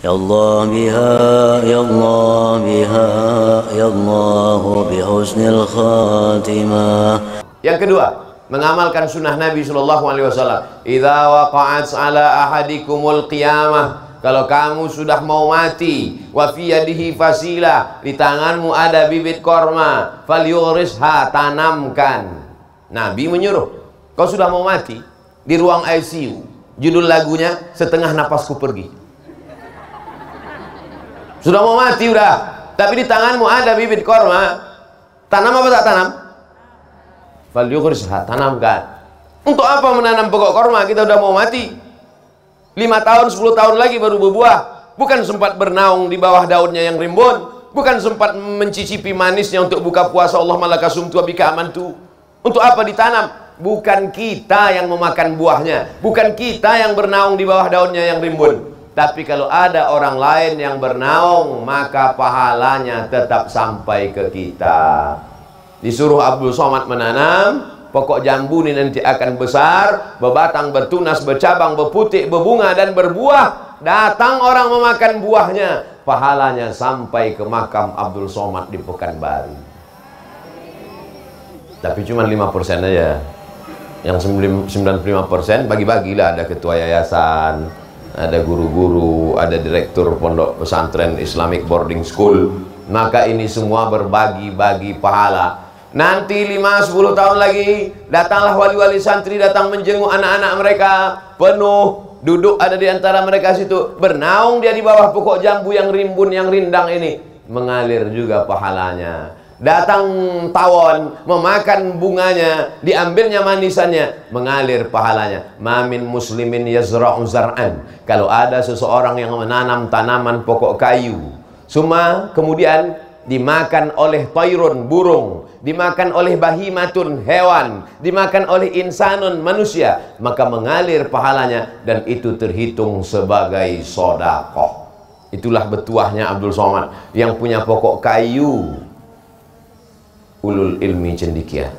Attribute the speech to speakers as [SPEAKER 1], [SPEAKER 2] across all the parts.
[SPEAKER 1] يا الله بها يا الله بها يا الله بحسن الخاتمة.
[SPEAKER 2] Yang kedua, mengamalkan sunnah Nabi Shallallahu Alaihi Wasallam. Idza waqa'at ala ahadikumul qiyamah, kalau kamu sudah mau mati, wa fi yadihi fasilah, di tanganmu ada bibit korma, falyughrisha, tanamkan. Nabi menyuruh, kau sudah mau mati, di ruang ICU, judul lagunya Setengah Napasku Pergi. Sudah mau mati udah, tapi di tanganmu ada bibit korma, tanam apa tak tanam? Falyughrisha, tanamkan. Untuk apa menanam pokok korma? Kita udah mau mati. 5 tahun, 10 tahun lagi baru berbuah. Bukan sempat bernaung di bawah daunnya yang rimbun. Bukan sempat mencicipi manisnya untuk buka puasa. Allah malakasumtu abika amantu. Untuk apa ditanam? Bukan kita yang memakan buahnya. Bukan kita yang bernaung di bawah daunnya yang rimbun. Tapi kalau ada orang lain yang bernaung, maka pahalanya tetap sampai ke kita. Disuruh Abdul Somad menanam, pokok jambu ini nanti akan besar, berbatang, bertunas, bercabang, berputik, berbunga dan berbuah. Datang orang memakan buahnya, pahalanya sampai ke makam Abdul Somad di Pekanbaru. Tapi cuma 5% aja. Yang 95% bagi-bagilah, ada ketua yayasan, ada guru-guru, ada direktur pondok pesantren Islamic Boarding School. Maka ini semua berbagi-bagi pahala. Nanti 5-10 tahun lagi datanglah wali-wali santri, datang menjenguk anak-anak mereka, penuh, duduk ada di antara mereka situ, bernaung dia di bawah pokok jambu yang rimbun, yang rindang ini, mengalir juga pahalanya. Datang tawon, memakan bunganya, diambilnya manisannya, mengalir pahalanya. Mamin muslimin yazra'u zar'an, kalau ada seseorang yang menanam tanaman pokok kayu, semua kemudian dimakan oleh tairun, burung, dimakan oleh bahimatun, hewan, dimakan oleh insanun, manusia, maka mengalir pahalanya dan itu terhitung sebagai sedekah. Itulah betuahnya Abdul Somad yang punya pokok kayu. Ulul ilmi cendekia,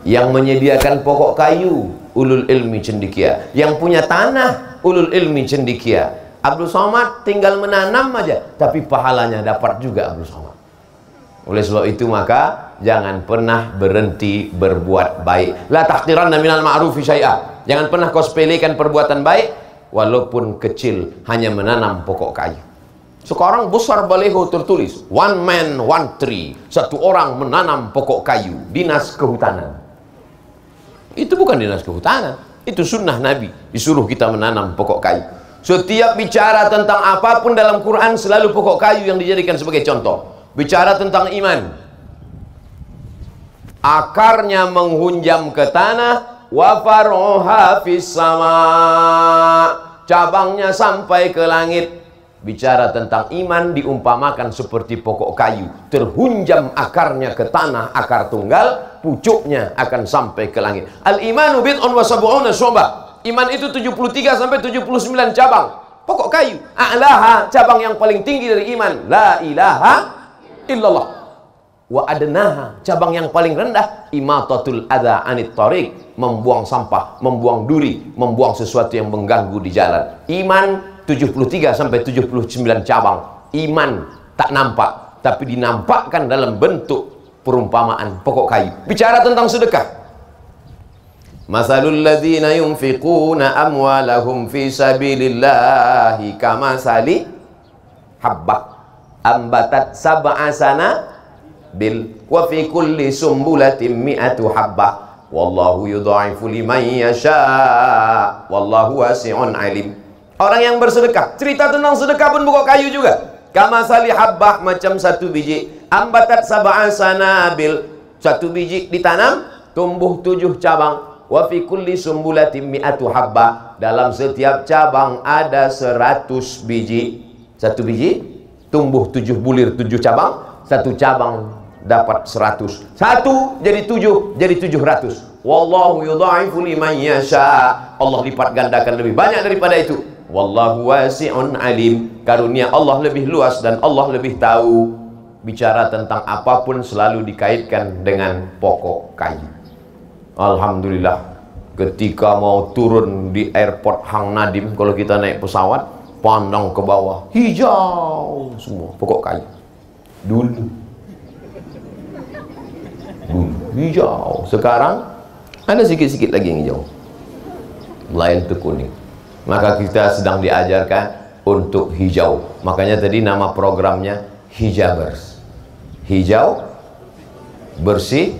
[SPEAKER 2] yang menyediakan pokok kayu, ulul ilmi cendekia, yang punya tanah, ulul ilmi cendekia. Abdul Somad tinggal menanam aja, tapi pahalanya dapat juga Abdul Somad. Oleh sebab itu maka jangan pernah berhenti berbuat baik. La tahqiranna minal ma'rufi syai'a. Jangan pernah kau sepelekan perbuatan baik walaupun kecil, hanya menanam pokok kayu. Sekarang besar baliho tertulis one man one tree, satu orang menanam pokok kayu, dinas kehutanan. Itu bukan dinas kehutanan, itu sunnah Nabi, disuruh kita menanam pokok kayu. Setiap bicara tentang apapun dalam Quran selalu pokok kayu yang dijadikan sebagai contoh. Bicara tentang iman, akarnya menghunjam ke tanah, wa faruha fis sama, cabangnya sampai ke langit. Bicara tentang iman diumpamakan seperti pokok kayu, terhunjam akarnya ke tanah, akar tunggal, pucuknya akan sampai ke langit. Al-imanu bid'un wa sab'una syu'bah. Iman itu 73 sampai 79 cabang. Pokok kayu, a'laha, cabang yang paling tinggi dari iman, la ilaha illallah. Wa adnaha, cabang yang paling rendah, imatatul adza anit thariq, membuang sampah, membuang duri, membuang sesuatu yang mengganggu di jalan. Iman 73 sampai 79 cabang. Iman tak nampak, tapi dinampakkan dalam bentuk perumpamaan pokok kayu. Bicara tentang sedekah, masalul ladzina yunfiquna amwalahum fi sabilillahi kamasali habbah ambatat sab'a sanabil wa fi kulli sumbulatin mi'atu habbah wallahu yudha'ifu liman yasha wallahu wasi'un alim. Orang yang bersedekah, cerita tentang sedekah pun pokok kayu juga. Kamasali habbah, macam satu biji, ambatat sab'a sanabil, satu biji ditanam tumbuh 7 cabang. Wa fi kulli sumbulatin mi'atu habbah, dalam setiap cabang ada 100 biji. Satu biji tumbuh 7 bulir, 7 cabang, satu cabang dapat 100. Satu jadi 7, jadi 700. Wallahu yudha'ifu liman yasha. Allah lipat gandakan lebih banyak daripada itu. Wallahu wasi'un alim. Karunia Allah lebih luas dan Allah lebih tahu. Bicara tentang apapun selalu dikaitkan dengan pokok kayu. Alhamdulillah, ketika mau turun di airport Hang Nadim, kalau kita naik pesawat, pandang ke bawah, hijau semua pokok kayu. Dulu hijau, sekarang ada sikit-sikit lagi yang hijau, lain itu kuning. Maka kita sedang diajarkan untuk hijau. Makanya tadi nama programnya Hijabers, hijau, bersih,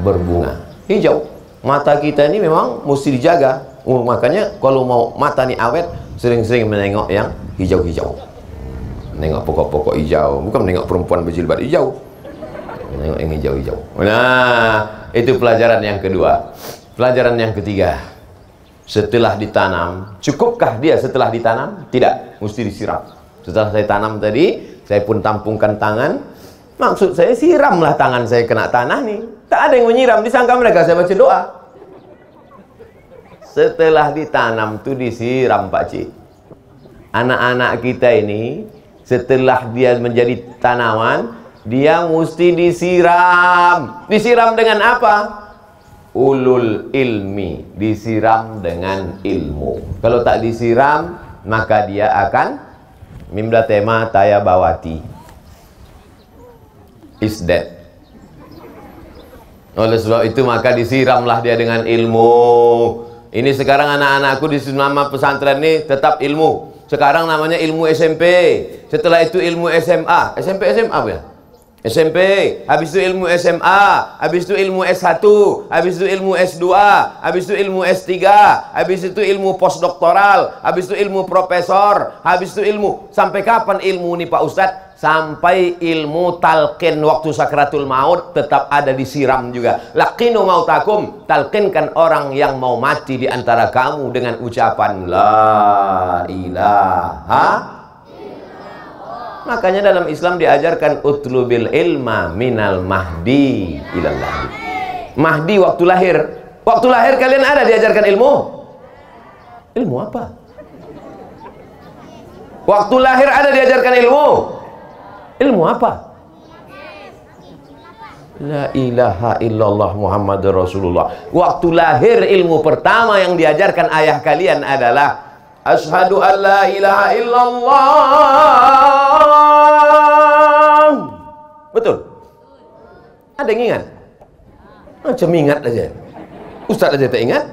[SPEAKER 2] berbunga. Hijau, mata kita ini memang mesti dijaga. Makanya kalau mau mata nih awet, sering-sering menengok yang hijau-hijau, menengok pokok-pokok hijau, bukan menengok perempuan berjilbab hijau, menengok yang hijau-hijau. Nah, itu pelajaran yang kedua. Pelajaran yang ketiga, setelah ditanam, cukupkah dia setelah ditanam? Tidak, mesti disiram. Setelah saya tanam tadi, saya pun tampungkan tangan. Maksud saya, siramlah tangan saya kena tanah nih. Tak ada yang menyiram, disangka mereka saya baca doa. Setelah ditanam tuh disiram, Pak Cik. Anak-anak kita ini setelah dia menjadi tanaman, dia mesti disiram. Disiram dengan apa? Ulul ilmi, disiram dengan ilmu. Kalau tak disiram, maka dia akan mimda tema taya bawati, is dead. Oleh sebab itu maka disiramlah dia dengan ilmu. Ini sekarang anak-anakku di nama pesantren ini tetap ilmu. Sekarang namanya ilmu SMP. Setelah itu ilmu SMA. SMP SMA apa ya? SMP, habis itu ilmu SMA, habis itu ilmu S1, habis itu ilmu S2, habis itu ilmu S3, habis itu ilmu postdoktoral, habis itu ilmu profesor, habis itu ilmu. Sampai kapan ilmu ini Pak Ustadz? Sampai ilmu talqin waktu sakratul maut tetap ada, disiram juga. Laqinu mautakum, talqinkan orang yang mau mati di antara kamu dengan ucapan la ilaha. Makanya dalam Islam diajarkan utlubil ilma minal mahdi ilal lahdi. Mahdi waktu lahir. Waktu lahir kalian ada diajarkan ilmu? Ilmu apa? Waktu lahir ada diajarkan ilmu? Ilmu apa? La ilaha illallah Muhammadur Rasulullah. Waktu lahir ilmu pertama yang diajarkan ayah kalian adalah asyhadu an la ilaha illallah. Betul? Ada yang ingat? Macam ingat aja. Ustaz aja tak ingat.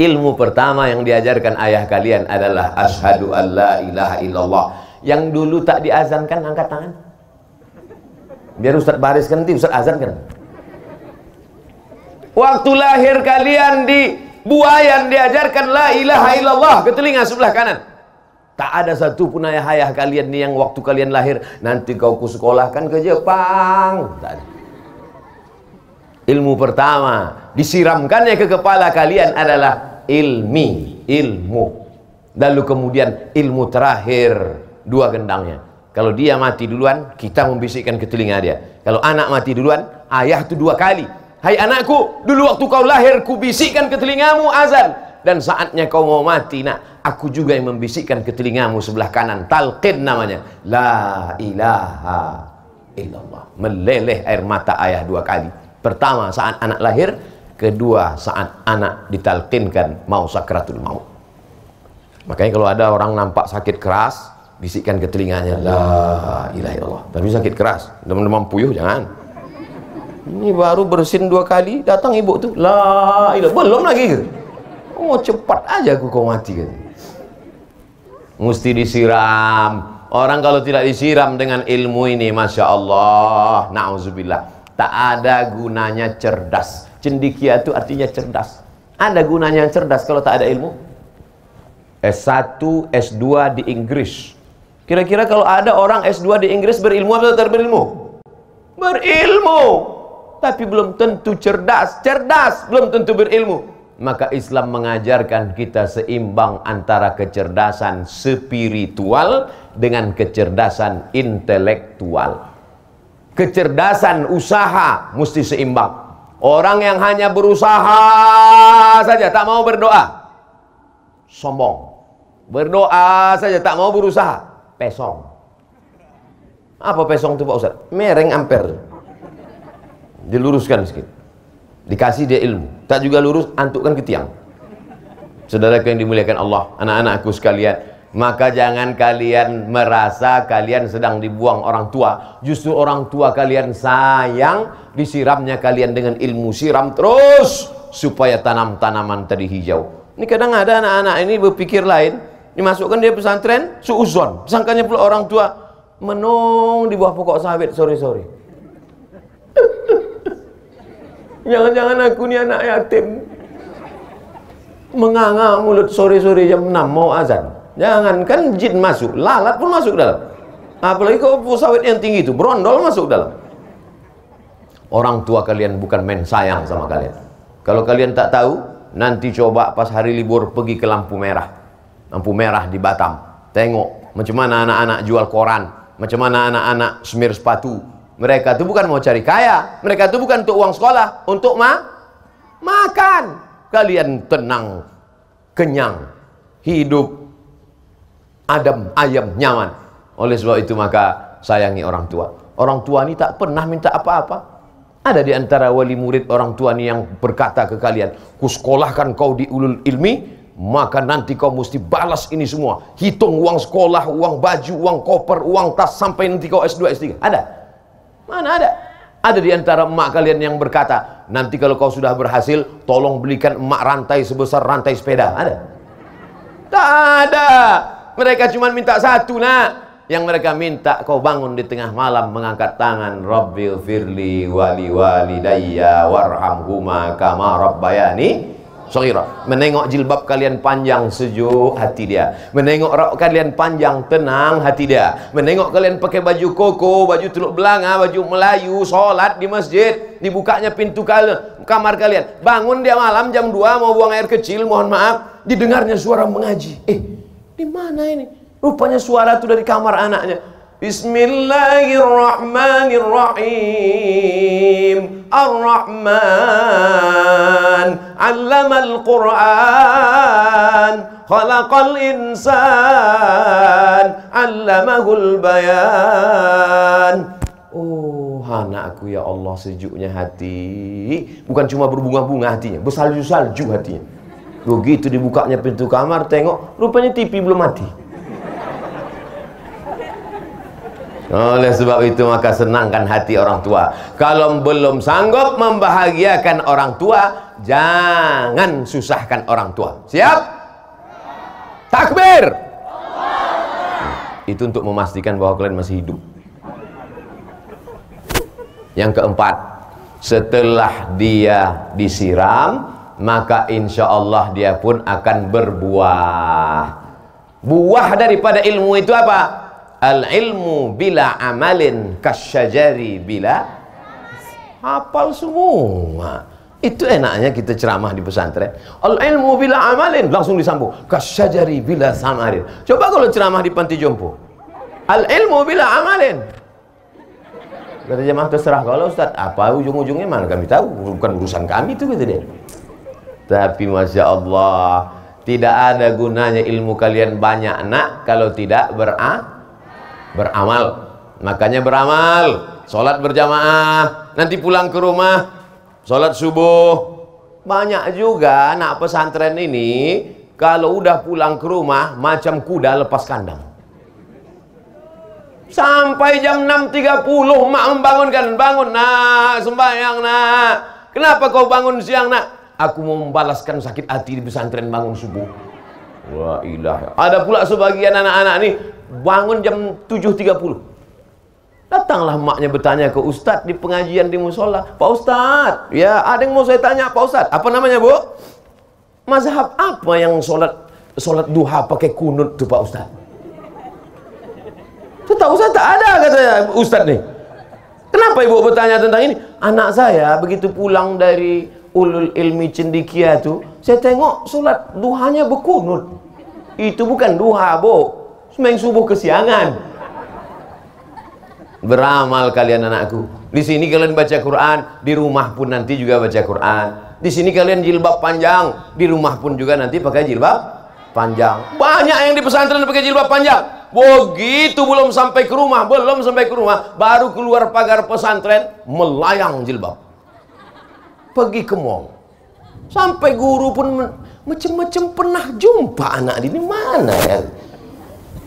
[SPEAKER 2] Ilmu pertama yang diajarkan ayah kalian adalah asyhadu an la ilaha illallah. Yang dulu tak diazankan angkat tangan. Biar Ustaz bariskan nanti Ustaz azankan. Waktu lahir kalian di buayan diajarkan la ilaha illallah ke telinga sebelah kanan. Tak ada satu pun ayah-ayah kalian nih yang waktu kalian lahir, nanti kau ku sekolahkan ke Jepang. Tak ada. Ilmu pertama disiramkannya ke kepala kalian adalah ilmu. Lalu kemudian ilmu terakhir, dua gendangnya. Kalau dia mati duluan, kita membisikkan ke telinga dia. Kalau anak mati duluan, ayah itu dua kali. Hai anakku, dulu waktu kau lahir ku bisikkan ke telingamu azan, dan saatnya kau mau mati nak, aku juga yang membisikkan ke telingamu sebelah kanan, talqin namanya, la ilaha illallah. Meleleh air mata ayah dua kali. Pertama saat anak lahir, kedua saat anak ditalqinkan mau sakratul maut. Makanya kalau ada orang nampak sakit keras, bisikkan ke telinganya la ilaha illallah. Tapi sakit keras, demam puyuh jangan. Ini baru bersin dua kali, datang ibu tuh la ilaha, belum lagi. Oh cepat aja aku kau mati gitu. Mesti disiram. Orang kalau tidak disiram dengan ilmu ini, masya Allah, na'udzubillah, tak ada gunanya cerdas. Cendikia itu artinya cerdas. Ada gunanya cerdas kalau tak ada ilmu? S1, S2 di Inggris. Kira-kira kalau ada orang S2 di Inggris berilmu atau tak berilmu? Berilmu, tapi belum tentu cerdas. Cerdas belum tentu berilmu. Maka Islam mengajarkan kita seimbang antara kecerdasan spiritual dengan kecerdasan intelektual. Kecerdasan usaha mesti seimbang. Orang yang hanya berusaha saja, tak mau berdoa, sombong. Berdoa saja, tak mau berusaha, pesong. Apa pesong itu Pak Ustaz? Mereng amper. Diluruskan sedikit. Dikasih dia ilmu, tak juga lurus, antukkan ke tiang. Saudara yang dimuliakan Allah, anak-anakku sekalian, Maka jangan kalian merasa kalian sedang dibuang orang tua. Justru orang tua kalian sayang, disiramnya kalian dengan ilmu, siram terus supaya tanam-tanaman tadi hijau. Ini kadang ada anak-anak ini berpikir lain, dimasukkan dia pesantren, suuzon, sangkanya pula orang tua menung di bawah pokok sawit sore-sore. Jangan-jangan aku ni anak yatim, menganga mulut sore-sore jam 6 mau azan. Jangan, kan jin masuk, lalat pun masuk dalam. Apalagi kalau sawit yang tinggi itu, berondol masuk dalam. Orang tua kalian bukan main sayang sama kalian. Kalau kalian tak tahu, nanti coba pas hari libur pergi ke lampu merah. Lampu merah di Batam. Tengok macam mana anak-anak jual koran, macam mana anak-anak semir sepatu. Mereka itu bukan mau cari kaya, mereka itu bukan untuk uang sekolah, untuk makan. Kalian tenang, kenyang, hidup adem, ayam, nyaman. Oleh sebab itu maka sayangi orang tua. Orang tua ini tak pernah minta apa-apa. Ada di antara wali murid orang tua ini yang berkata ke kalian, ku sekolahkan kau di ulul ilmi, maka nanti kau mesti balas ini semua. Hitung uang sekolah, uang baju, uang koper, uang tas, sampai nanti kau S2, S3. Ada? Mana ada? Ada di antara emak kalian yang berkata, nanti kalau kau sudah berhasil, tolong belikan emak rantai sebesar rantai sepeda. Ada? Tak ada. Mereka cuma minta satu, nak. Yang mereka minta kau bangun di tengah malam mengangkat tangan, Rabbil firli wali walidayya warhamhuma kama rabbayani shaghira. Menengok jilbab kalian panjang, sejuk hati dia. Menengok rok kalian panjang, tenang hati dia. Menengok kalian pakai baju koko, baju teluk belanga, baju Melayu, sholat di masjid, dibukanya pintu kamar kalian. Bangun dia malam jam 2 mau buang air kecil, mohon maaf, didengarnya suara mengaji. Di mana ini? Rupanya suara itu dari kamar anaknya. Bismillahirrahmanirrahim. Ar-Rahman 'allamal Qur'an, khalaqal insan, 'allamahul bayan. Oh, anakku, ya Allah, sejuknya hati. Bukan cuma berbunga-bunga hatinya, bersalju-salju hatinya. Begitu dibukanya pintu kamar, tengok rupanya TV belum mati. Oleh sebab itu maka senangkan hati orang tua. Kalau belum sanggup membahagiakan orang tua, jangan susahkan orang tua. Siap? Takbir. Itu untuk memastikan bahwa kalian masih hidup. Yang keempat, setelah dia disiram, maka insya Allah dia pun akan berbuah. Buah daripada ilmu itu apa? Al-ilmu bila amalin kasyajari bila. Hafal semua. Itu enaknya kita ceramah di pesantren. Al-ilmu bila amalin, langsung disambung kasyajari bila samarin. Coba kalau ceramah di panti jompo, al-ilmu bila amalin. Kata jemaah, terserah kalau Ustaz, apa ujung-ujungnya mana kami tahu, bukan urusan kami itu, gitu dia. Tapi Masya Allah, tidak ada gunanya ilmu kalian banyak, nak, kalau tidak beramal. Makanya beramal, sholat berjamaah, nanti pulang ke rumah sholat subuh. Banyak juga anak pesantren ini kalau udah pulang ke rumah macam kuda lepas kandang. Sampai jam 6.30 mak membangunkan, bangun nak, sembahyang nak. Kenapa kau bangun siang nak? Aku mau membalaskan sakit hati di pesantren bangun subuh. Wah ilah. Ada pula sebagian anak-anak nih bangun jam 7.30. Datanglah maknya bertanya ke Ustadz di pengajian di musola, Pak Ustadz, ya ada yang mau saya tanya Pak Ustadz. Apa namanya Bu? Mazhab apa yang sholat duha pakai kunut tuh Pak Ustadz? Setahu saya tak ada, kata Ustadz nih. Kenapa ibu bertanya tentang ini? Anak saya begitu pulang dari ulul ilmi cendikia tuh, saya tengok sholat duhanya berkunut. Itu bukan duha Bu, sembahyang subuh kesiangan. Beramal kalian anakku. Di sini kalian baca Quran, di rumah pun nanti juga baca Quran. Di sini kalian jilbab panjang, di rumah pun juga nanti pakai jilbab panjang. Banyak yang di pesantren pakai jilbab panjang. Begitu belum sampai ke rumah, baru keluar pagar pesantren melayang jilbab. Pergi ke mall. Sampai guru pun macam-macam pernah jumpa anak ini mana ya?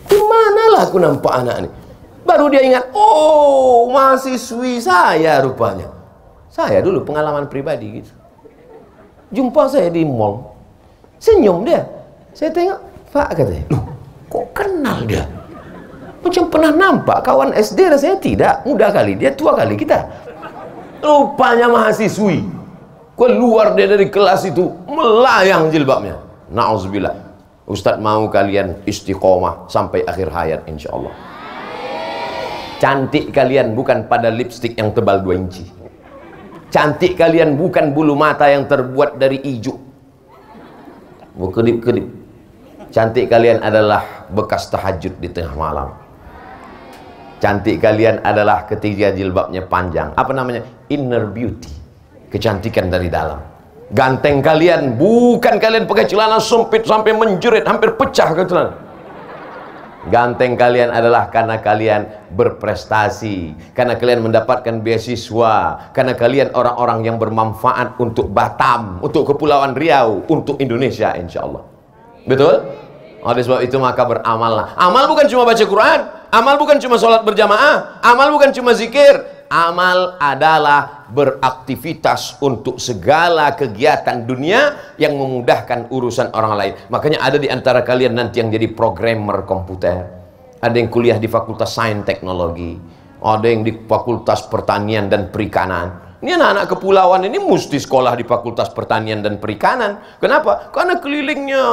[SPEAKER 2] Di manalah aku nampak anak ini? Baru dia ingat, oh mahasiswi saya rupanya. Saya dulu pengalaman pribadi gitu. Jumpa saya di mall, senyum dia. Saya tengok, Pak katanya, loh kok kenal dia? Macam pernah nampak kawan SD rasanya tidak. Muda kali, dia tua kali kita. Rupanya mahasiswi. Keluar dia dari kelas itu, melayang jilbabnya. Na'udzubillah. Ustadz mau kalian istiqomah sampai akhir hayat insya Allah. Cantik kalian bukan pada lipstik yang tebal 2 inci. Cantik kalian bukan bulu mata yang terbuat dari ijuk, kedip-kedip. Cantik kalian adalah bekas tahajud di tengah malam. Cantik kalian adalah ketika jilbabnya panjang. Apa namanya? Inner beauty. Kecantikan dari dalam. Ganteng kalian bukan kalian pakai celana sempit sampai menjerit hampir pecah ke celana. Ganteng kalian adalah karena kalian berprestasi, karena kalian mendapatkan beasiswa, karena kalian orang-orang yang bermanfaat untuk Batam, untuk Kepulauan Riau, untuk Indonesia insya Allah. Betul? Oleh sebab itu maka beramallah. Amal bukan cuma baca Quran, amal bukan cuma sholat berjamaah, amal bukan cuma zikir. Amal adalah beraktivitas untuk segala kegiatan dunia yang memudahkan urusan orang lain. Makanya ada di antara kalian nanti yang jadi programmer komputer, ada yang kuliah di Fakultas Sains Teknologi, ada yang di Fakultas Pertanian dan Perikanan. Ini anak-anak kepulauan ini mesti sekolah di Fakultas Pertanian dan Perikanan. Kenapa? Karena kelilingnya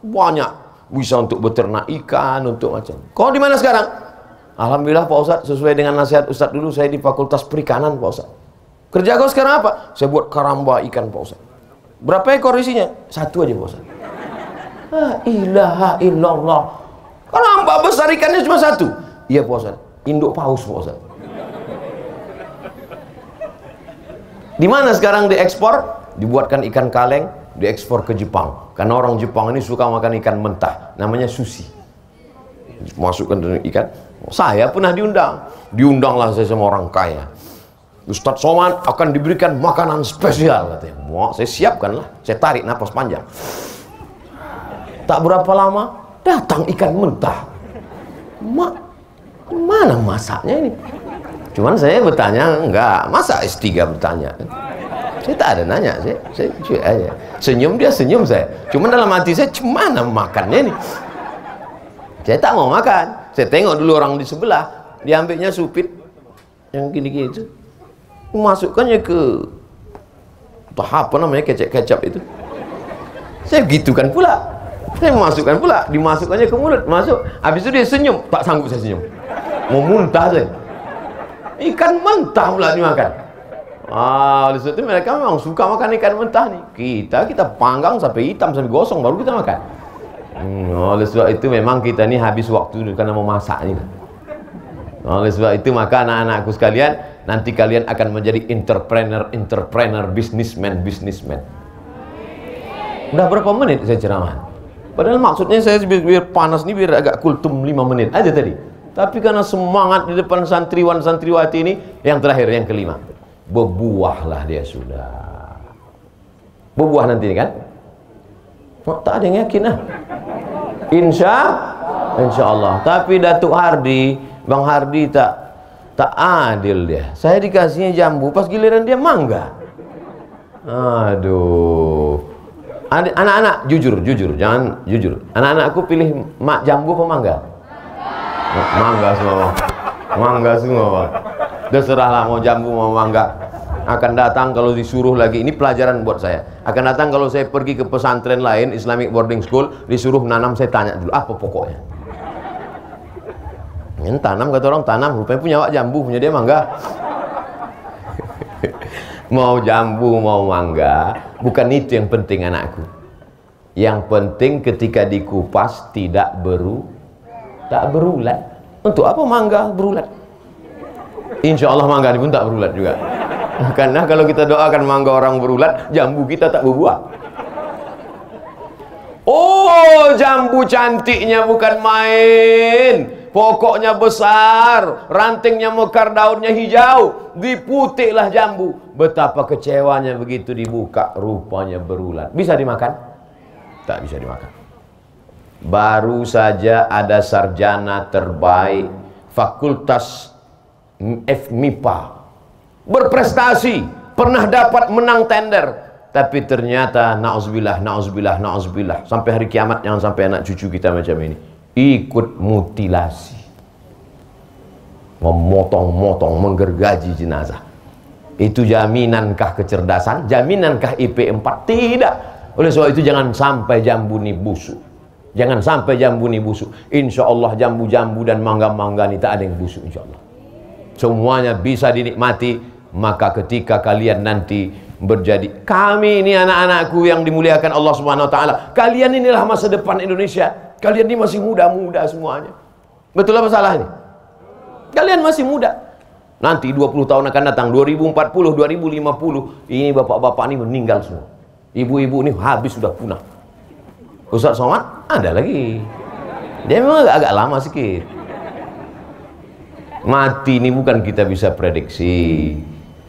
[SPEAKER 2] banyak, bisa untuk beternak ikan, untuk macam. Kau di mana sekarang? Alhamdulillah Pak Ustadz, sesuai dengan nasihat Ustadz dulu, saya di Fakultas Perikanan Pak Ustadz. Kerja kau sekarang apa? Saya buat karamba ikan Pak Ustadz. Berapa ekor isinya? 1 aja Pak Ustadz. La ilaha illallah. Karamba besar ikannya cuma 1. Iya Pak Ustadz, induk paus Pak Ustadz. Di mana sekarang diekspor? Dibuatkan ikan kaleng, diekspor ke Jepang. Karena orang Jepang ini suka makan ikan mentah, namanya sushi. Masukkan dengan ikan. Saya pernah diundanglah saya sama orang kaya. Ustadz Somad akan diberikan makanan spesial katanya. Wah, saya siapkan lah. Saya tarik napas panjang. Tak berapa lama datang ikan mentah. Mana masaknya ini? Cuman saya bertanya, enggak, masa S3 bertanya? Saya tak ada nanya, saya aja. Senyum dia senyum saya. Cuman dalam hati saya, gimana makannya ini? Saya tak mau makan. Saya tengok dulu orang di sebelah, diambilnya supit yang gini-gini itu, masukkannya ke apa namanya, kecap itu. Saya gitukan pula, saya masukkan pula, dimasukkannya ke mulut, masuk. Habis itu dia senyum, tak sanggup saya senyum, mau muntah saya. Ikan mentah pula dimakan. Oleh sebab itu mereka memang suka makan ikan mentah nih. Kita panggang sampai hitam, sampai gosong, baru kita makan. Oleh sebab itu memang kita ini habis waktu karena mau masak ini. Oleh sebab itu maka anak-anakku sekalian, nanti kalian akan menjadi entrepreneur, businessman. Udah berapa menit saya ceramah? Padahal maksudnya saya biar panas nih, biar agak kultum 5 menit aja tadi. Tapi karena semangat di depan santriwan santriwati ini, yang terakhir, yang kelima, berbuahlah dia sudah. Berbuah nanti ini kan? Tak ada yang yakin lah. Insya Allah. Tapi Datuk Hardi, Bang Hardi tak adil dia. Saya dikasihnya jambu, pas giliran dia mangga. Aduh. Anak-anak jujur, jangan jujur. Anak-anakku pilih jambu apa mangga? Mangga semua Bang. Terserahlah mau jambu mau mangga. Akan datang kalau disuruh lagi, ini pelajaran buat saya. Akan datang kalau saya pergi ke pesantren lain, Islamic Boarding School, disuruh nanam, saya tanya dulu apa pokoknya. Ini tanam, kata orang tanam, rupanya punya wak jambu, punya dia mangga. Mau jambu mau mangga, bukan itu yang penting anakku. Yang penting ketika dikupas tak berulat. Untuk apa mangga berulat? Insya Allah mangga ini pun tak berulat juga. Karena kalau kita doakan mangga orang berulat, jambu kita tak berbuah. Oh, jambu cantiknya bukan main. Pokoknya besar, rantingnya mekar, daunnya hijau, diputiklah jambu. Betapa kecewanya begitu dibuka, rupanya berulat. Bisa dimakan? Tak bisa dimakan. baru saja ada sarjana terbaik Fakultas FMIPA, berprestasi, pernah dapat menang tender, tapi ternyata na'udzubillah sampai hari kiamat jangan sampai anak cucu kita macam ini ikut mutilasi, memotong-motong, menggergaji jenazah. Itu jaminankah kecerdasan? Jaminankah IP 4? Tidak. Oleh sebab itu jangan sampai jambu ini busuk. Jangan sampai jambu ini busuk. Insya Allah jambu-jambu dan mangga-mangga ini tak ada yang busuk insya Allah. Semuanya bisa dinikmati. Maka ketika kalian nanti berjadi, kami ini anak-anakku yang dimuliakan Allah Subhanahu Wa Taala, kalian inilah masa depan Indonesia. Kalian ini masih muda-muda semuanya. Betul apa salah ini? Kalian masih muda. Nanti 20 tahun akan datang, 2040, 2050, ini bapak-bapak ini meninggal semua. Ibu-ibu ini habis, sudah punah. Ustaz Somad ada lagi. Dia memang agak lama sedikit. Mati ini bukan kita bisa prediksi.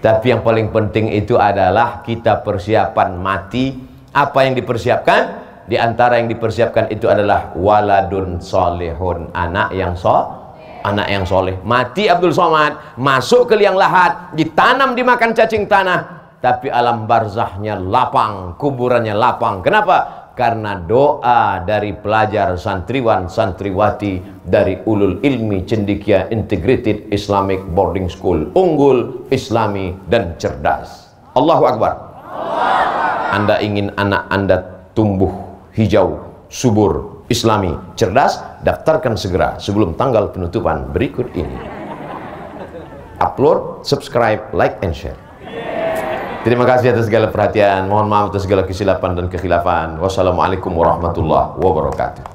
[SPEAKER 2] Tapi yang paling penting itu adalah kita persiapan mati. Apa yang dipersiapkan? Di antara yang dipersiapkan itu adalah waladun solehun, anak yang soleh. Mati Abdul Somad, masuk ke liang lahat, ditanam dimakan cacing tanah, tapi alam barzahnya lapang, kuburannya lapang. Kenapa? Karena doa dari pelajar santriwan santriwati dari Ulul Ilmi Cendekia Integrated Islamic Boarding School, unggul, islami dan cerdas. Allahu Akbar. Anda ingin anak Anda tumbuh hijau, subur, islami, cerdas, daftarkan segera sebelum tanggal penutupan berikut ini. Upload, subscribe, like and share. Terima kasih atas segala perhatian. Mohon maaf atas segala kesilapan dan kekhilafan. Wassalamualaikum warahmatullahi wabarakatuh.